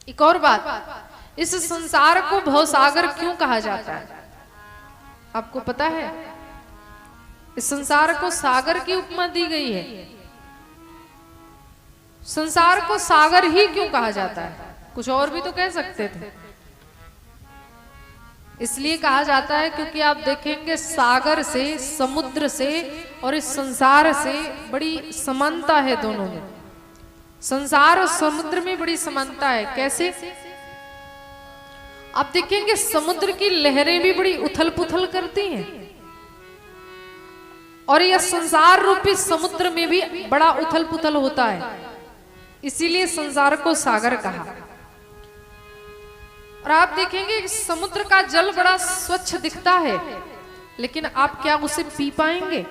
एक और बात, इस संसार को भवसागर क्यों कहा जाता है? आपको पता है? इस संसार को सागर की उपमा दी गई है। संसार को सागर ही क्यों कहा जाता है? कुछ और भी तो कह सकते थे। इसलिए कहा जाता है क्योंकि आप देखेंगे सागर से, समुद्र से और इस संसार से बड़ी समानता है दोनों में। संसार और समुद्र में बड़ी समानता है। कैसे? आप देखेंगे समुद्र की लहरें भी बड़ी उथल पुथल करती हैं और यह संसार रूपी समुद्र में भी बड़ा उथल पुथल होता है। इसीलिए संसार को सागर कहा। और आप देखेंगे समुद्र का जल बड़ा स्वच्छ दिखता है, लेकिन आप क्या उसे पी पाएंगे?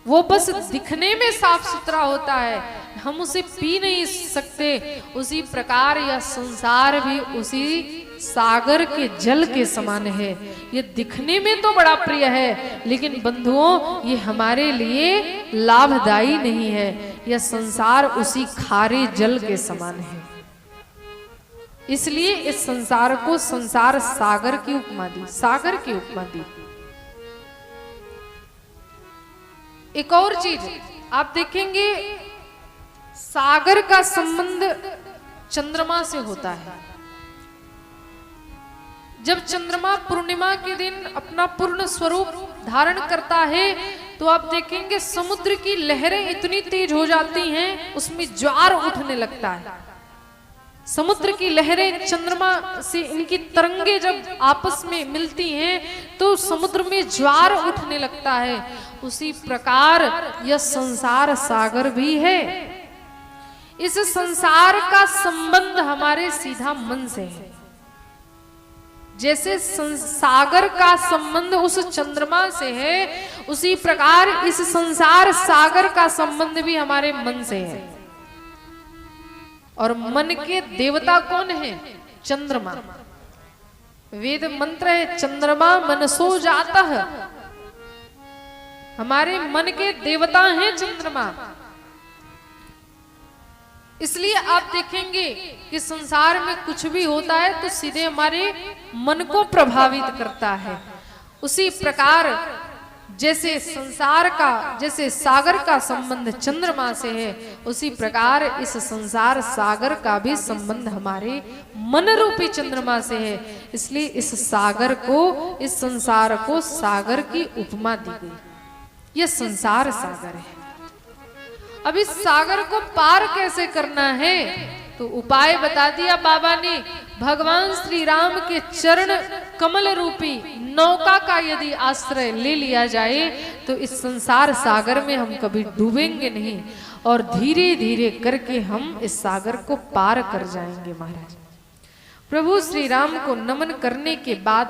वो बस दिखने में साफ सुथरा होता है, हम उसे पी नहीं सकते। उसी प्रकार यह संसार भी उसी सागर के जल के समान है। ये दिखने में तो बड़ा प्रिय है, लेकिन बंधुओं ये हमारे लिए लाभदायी नहीं है। यह संसार उसी खारे जल के समान है। इसलिए इस संसार को संसार सागर की उपमा दी, सागर की उपमा दी। एक और चीज आप देखेंगे, सागर का संबंध चंद्रमा से होता है। जब चंद्रमा पूर्णिमा के दिन अपना पूर्ण स्वरूप धारण करता है तो आप देखेंगे समुद्र की लहरें इतनी तेज हो जाती हैं, उसमें ज्वार उठने लगता है। समुद्र की लहरें चंद्रमा से इनकी तरंगे जब आपस में मिलती हैं तो समुद्र में ज्वार उठने लगता है। उसी प्रकार यह संसार सागर भी है। इस संसार का संबंध हमारे सीधा मन से है। जैसे सागर का संबंध उस चंद्रमा से है, उसी प्रकार इस संसार सागर का संबंध भी हमारे मन से है। और मन के देवता कौन है? चंद्रमा। वेद मंत्र है चंद्रमा मनसो जाता है। हमारे मन के देवता हैं चंद्रमा। इसलिए आप देखेंगे कि संसार में कुछ भी होता है तो सीधे हमारे मन को प्रभावित करता है। उसी प्रकार जैसे संसार का, जैसे सागर का संबंध चंद्रमा से है, उसी प्रकार इस संसार सागर का भी संबंध हमारे मन रूपी चंद्रमा से है। इसलिए इस सागर को, इस संसार को सागर की उपमा दी गई। यह संसार सागर है। अब इस सागर को पार कैसे करना है तो उपाय बता दिया बाबा ने। भगवान श्री राम के चरण कमल रूपी नौका का यदि आश्रय ले लिया जाए तो इस संसार सागर में हम कभी डूबेंगे नहीं और धीरे धीरे करके हम इस सागर को पार कर जाएंगे। महाराज प्रभु श्री राम को नमन करने के बाद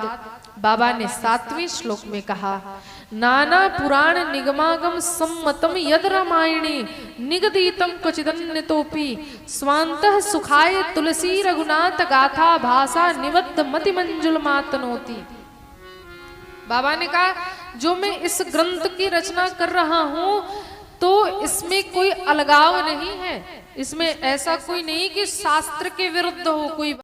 बाबा ने 7वें श्लोक में कहा, नाना पुराण निगमागम सम्मतम यद रामायणे निगदितम क्वचिदन्यतोपि स्वान्तः सुखाय तुलसी रघुनाथ गाथा भाषा निबद्ध मति मंजुल मातनोति। बाबा ने कहा जो मैं इस ग्रंथ की रचना कर रहा हूं तो इसमें कोई अलगाव नहीं है। इसमें ऐसा कोई नहीं कि शास्त्र के विरुद्ध हो कोई